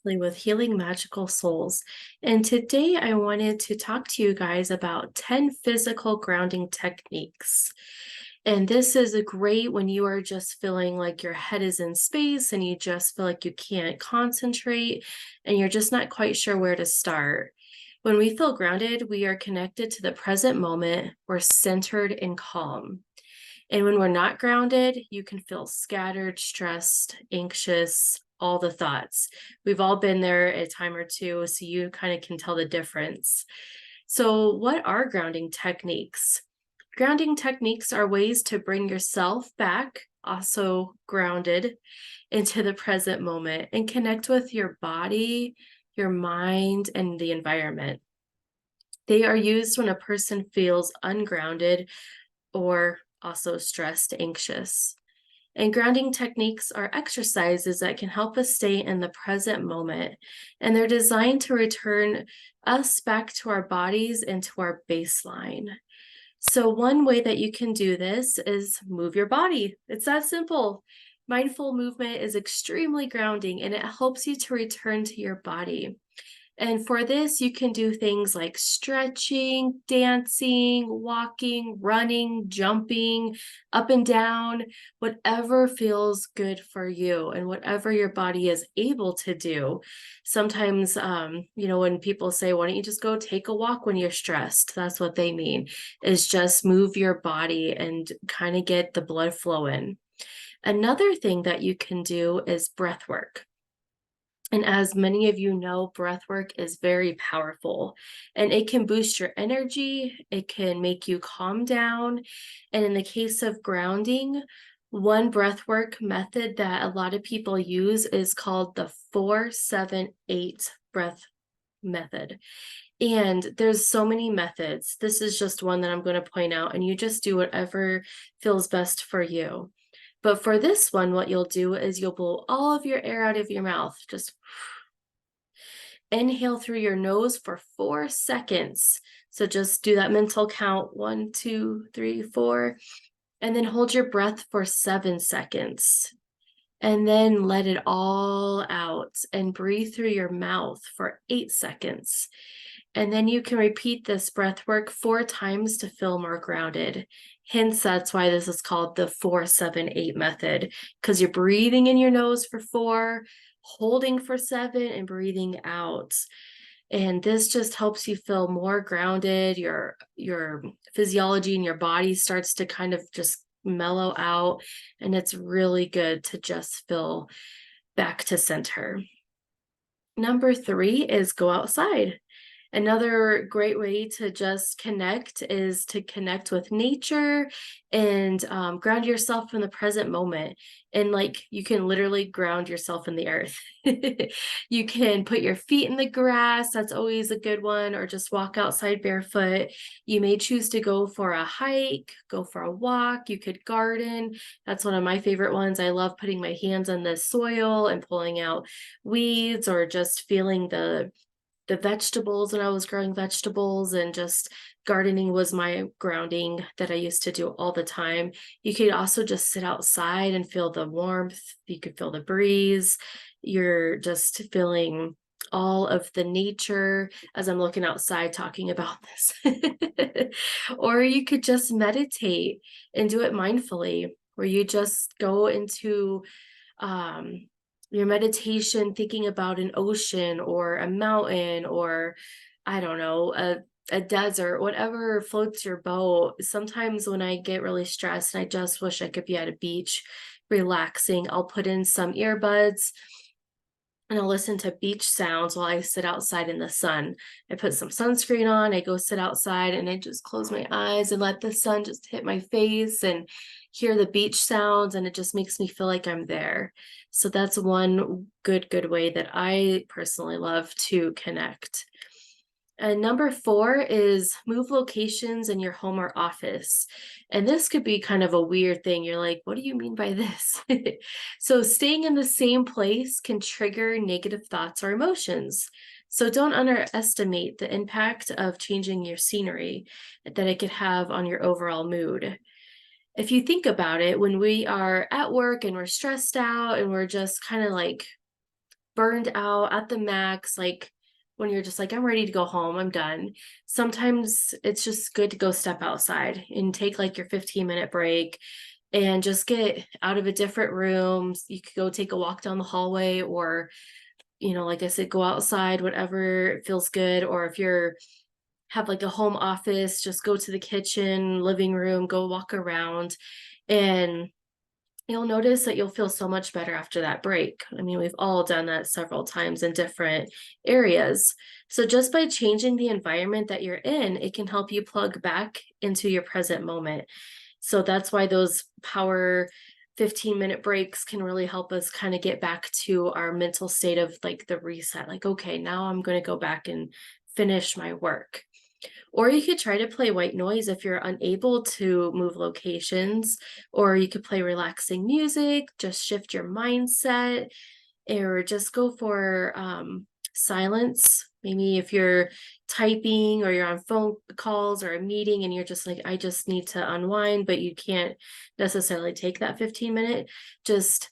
with Healing Magical Souls. And today I wanted to talk to you guys about 10 physical grounding techniques. And this is a great when you are just feeling like your head is in space and you just feel like you can't concentrate and you're just not quite sure where to start. When we feel grounded, we are connected to the present moment, we're centered and calm. And when we're not grounded, you can feel scattered, stressed, anxious, all the thoughts. We've all been there a time or two, so you kind of can tell the difference. So, what are grounding techniques? Grounding techniques are ways to bring yourself back, also grounded, into the present moment and connect with your body, your mind, and the environment. They are used when a person feels ungrounded or also stressed, anxious. And grounding techniques are exercises that can help us stay in the present moment. And they're designed to return us back to our bodies and to our baseline. So, one way that you can do this is move your body. It's that simple. Mindful movement is extremely grounding and it helps you to return to your body. And for this, you can do things like stretching, dancing, walking, running, jumping up and down, whatever feels good for you and whatever your body is able to do. Sometimes, when people say, why don't you just go take a walk when you're stressed? That's what they mean, is just move your body and kind of get the blood flowing. Another thing that you can do is breath work. And as many of you know, breath work is very powerful and it can boost your energy. It can make you calm down. And in the case of grounding, one breath work method that a lot of people use is called the 4-7-8 breath method. And there's so many methods. This is just one that I'm going to point out, and you just do whatever feels best for you. But for this one, what you'll do is you'll blow all of your air out of your mouth. Just inhale through your nose for 4 seconds. So just do that mental count 1, 2, 3, 4, and then hold your breath for 7 seconds. And then let it all out and breathe through your mouth for 8 seconds. And then you can repeat this breath work 4 times to feel more grounded. Hence, that's why this is called the 4-7-8 method, because you're breathing in your nose for 4, holding for 7, and breathing out. And this just helps you feel more grounded. Your physiology and your body starts to kind of just mellow out. And it's really good to just feel back to center. Number 3 is go outside. Another great way to just connect is to connect with nature and ground yourself in the present moment. And like you can literally ground yourself in the earth. You can put your feet in the grass. That's always a good one. Or just walk outside barefoot. You may choose to go for a hike, go for a walk. You could garden. That's one of my favorite ones. I love putting my hands on the soil and pulling out weeds or just feeling the vegetables when I was growing vegetables, and just gardening was my grounding that I used to do all the time. You could also just sit outside and feel the warmth. You could feel the breeze. You're just feeling all of the nature as I'm looking outside talking about this. Or you could just meditate and do it mindfully, where you just go into your meditation thinking about an ocean or a mountain or I don't know, a desert, whatever floats your boat. Sometimes when I get really stressed and I just wish I could be at a beach relaxing, I'll put in some earbuds and I'll listen to beach sounds while I sit outside in the sun. I put some sunscreen on, I go sit outside and I just close my eyes and let the sun just hit my face and hear the beach sounds, and it just makes me feel like I'm there. So that's one good way that I personally love to connect. And number 4 is move locations in your home or office. And this could be kind of a weird thing. You're like, what do you mean by this? So, staying in the same place can trigger negative thoughts or emotions. So, don't underestimate the impact of changing your scenery that it could have on your overall mood. If you think about it, when we are at work and we're stressed out and we're just kind of like burned out at the max, like when you're just like, I'm ready to go home, I'm done. Sometimes it's just good to go step outside and take like your 15-minute break and just get out of a different room. You could go take a walk down the hallway, or, like I said, go outside, whatever feels good. Or if you're have like a home office, just go to the kitchen, living room, go walk around, and you'll notice that you'll feel so much better after that break. I mean, we've all done that several times in different areas. So just by changing the environment that you're in, it can help you plug back into your present moment. So that's why those power 15-minute breaks can really help us kind of get back to our mental state of like the reset, like, okay, now I'm going to go back and finish my work. Or you could try to play white noise if you're unable to move locations, or you could play relaxing music, just shift your mindset, or just go for silence. Maybe if you're typing or you're on phone calls or a meeting and you're just like, I just need to unwind, but you can't necessarily take that 15-minute, just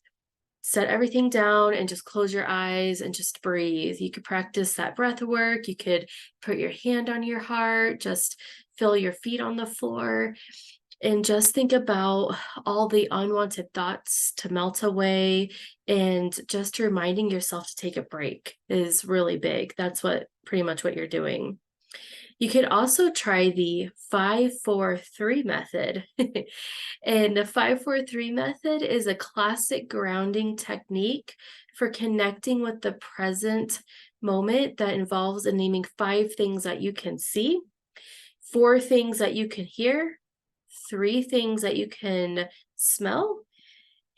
set everything down and just close your eyes and just breathe. You could practice that breath work. You could put your hand on your heart, just feel your feet on the floor, and just think about all the unwanted thoughts to melt away. And just reminding yourself to take a break is really big. That's pretty much what you're doing. You could also try the 5-4-3 method. And the 5-4-3 method is a classic grounding technique for connecting with the present moment that involves naming 5 things that you can see, 4 things that you can hear, 3 things that you can smell.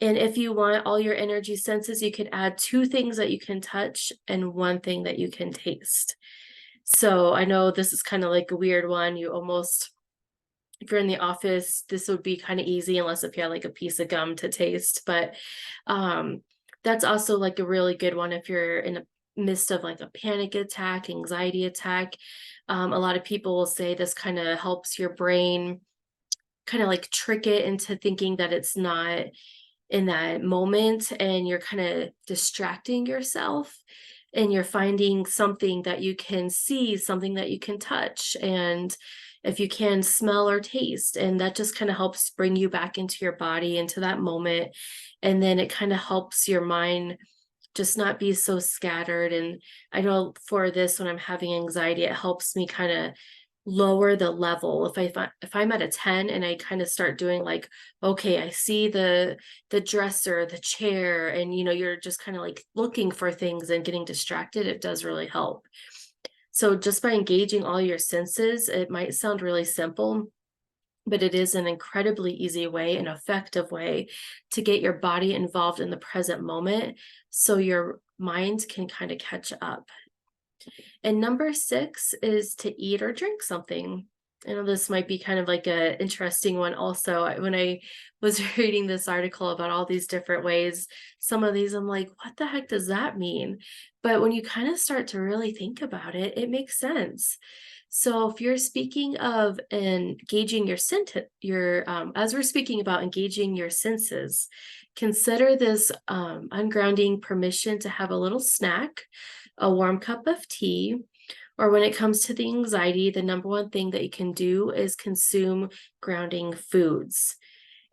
And if you want all your energy senses, you could add 2 things that you can touch and 1 thing that you can taste. So I know this is kind of like a weird one. If you're in the office, this would be kind of easy unless if you had like a piece of gum to taste. But that's also like a really good one if you're in the midst of like a panic attack, anxiety attack. A lot of people will say this kind of helps your brain kind of like trick it into thinking that it's not in that moment, and you're kind of distracting yourself, and you're finding something that you can see, something that you can touch, and if you can smell or taste, and that just kind of helps bring you back into your body, into that moment. And then it kind of helps your mind just not be so scattered. And I know for this, when I'm having anxiety, it helps me kind of lower the level. If I'm at a 10 and I kind of start doing like, okay, I see the dresser, the chair, and you're just kind of like looking for things and getting distracted, it does really help. So just by engaging all your senses, it might sound really simple, but it is an incredibly easy way, an effective way to get your body involved in the present moment so your mind can kind of catch up. And number 6 is to eat or drink something. I know this might be kind of like an interesting one also. When I was reading this article about all these different ways, some of these I'm like, what the heck does that mean? But when you kind of start to really think about it, it makes sense. So if you're speaking of engaging as we're speaking about engaging your senses, consider this ungrounding permission to have a little snack, a warm cup of tea, or when it comes to the anxiety, the number one thing that you can do is consume grounding foods.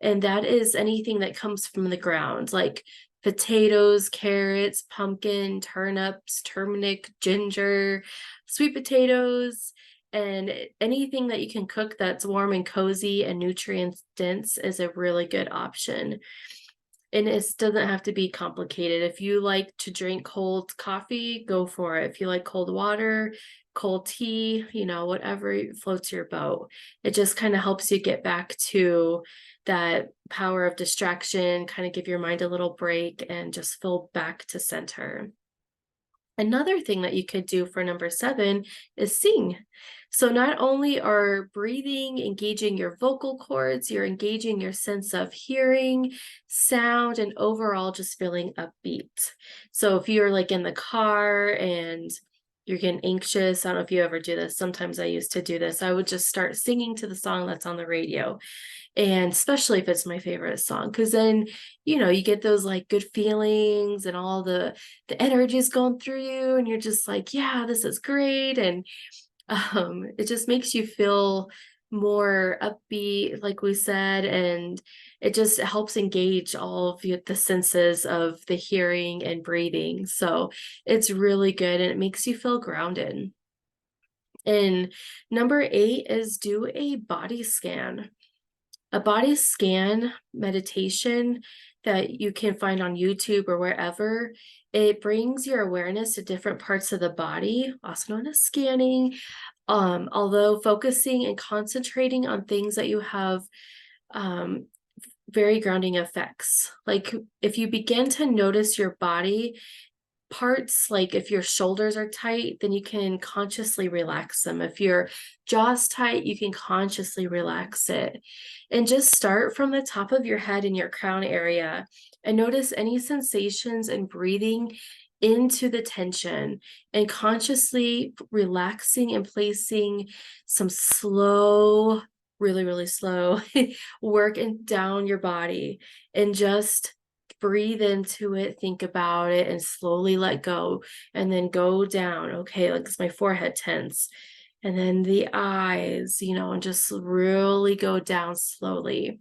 And that is anything that comes from the ground, like potatoes, carrots, pumpkin, turnips, turmeric, ginger, sweet potatoes, and anything that you can cook that's warm and cozy and nutrient dense is a really good option. And it doesn't have to be complicated. If you like to drink cold coffee, go for it. If you like cold water, cold tea, whatever floats your boat. It just kind of helps you get back to that power of distraction, kind of give your mind a little break and just feel back to center. Another thing that you could do for number 7 is sing. So not only are breathing engaging your vocal cords, you're engaging your sense of hearing, sound, and overall just feeling upbeat. So if you're like in the car and you're getting anxious, I don't know if you ever do this. Sometimes I used to do this. I would just start singing to the song that's on the radio. And especially if it's my favorite song, because then, you get those like good feelings and all the energy is going through you, and you're just like, yeah, this is great. And it just makes you feel more upbeat, like we said, and it just helps engage all of the senses of the hearing and breathing. So it's really good, and it makes you feel grounded. And number 8 is do a body scan. A body scan meditation that you can find on YouTube or wherever. It brings your awareness to different parts of the body, also known as scanning, although focusing and concentrating on things that you have um, very grounding effects. Like if you begin to notice your body parts, like if your shoulders are tight, then you can consciously relax them. If your jaw's tight, you can consciously relax it. And just start from the top of your head in your crown area and notice any sensations and breathing into the tension and consciously relaxing and placing some slow, really, really slow work down your body, and just breathe into it, think about it, and slowly let go, and then go down. Okay, like, is my forehead tense? And then the eyes, and just really go down slowly.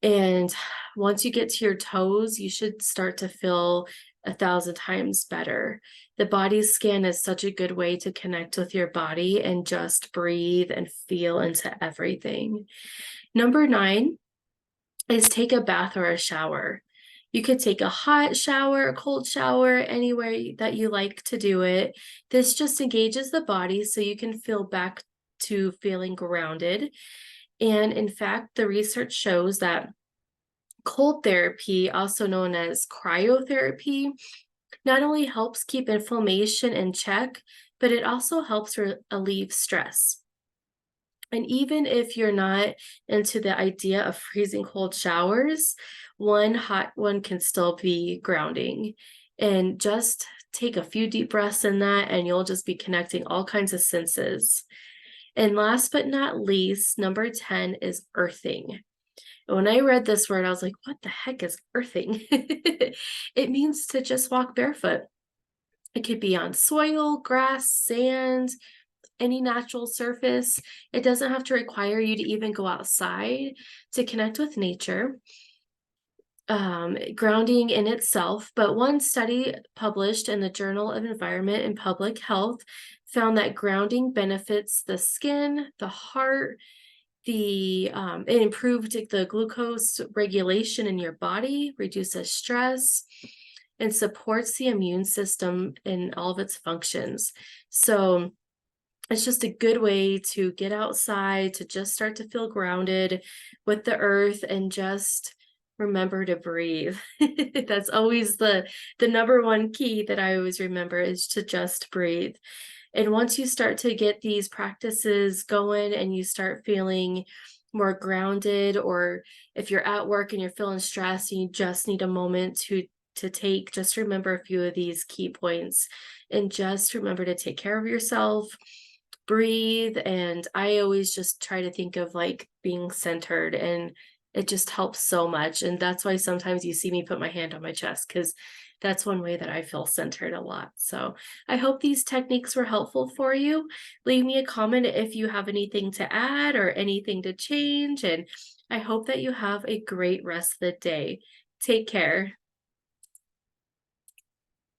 And once you get to your toes, you should start to feel 1,000 times better. The body scan is such a good way to connect with your body and just breathe and feel into everything. Number 9 is take a bath or a shower. You could take a hot shower, a cold shower, anywhere that you like to do it. This just engages the body so you can feel back to feeling grounded. And in fact, the research shows that cold therapy, also known as cryotherapy, not only helps keep inflammation in check, but it also helps relieve stress. And even if you're not into the idea of freezing cold showers, one hot one can still be grounding. And just take a few deep breaths in that, and you'll just be connecting all kinds of senses. And last but not least, number 10 is earthing. And when I read this word, I was like, what the heck is earthing? It means to just walk barefoot. It could be on soil, grass, sand, any natural surface. It doesn't have to require you to even go outside to connect with nature. Grounding in itself, but one study published in the Journal of Environment and Public Health found that grounding benefits the skin, the heart, it improved the glucose regulation in your body, reduces stress, and supports the immune system in all of its functions. So it's just a good way to get outside, to just start to feel grounded with the earth, and just remember to breathe. That's always the number one key that I always remember, is to just breathe. And once you start to get these practices going and you start feeling more grounded, or if you're at work and you're feeling stressed and you just need a moment to take, just remember a few of these key points, and just remember to take care of yourself, breathe. And I always just try to think of like being centered, and it just helps so much. And that's why sometimes you see me put my hand on my chest, because that's one way that I feel centered a lot. So I hope these techniques were helpful for you. Leave me a comment if you have anything to add or anything to change. And I hope that you have a great rest of the day. Take care.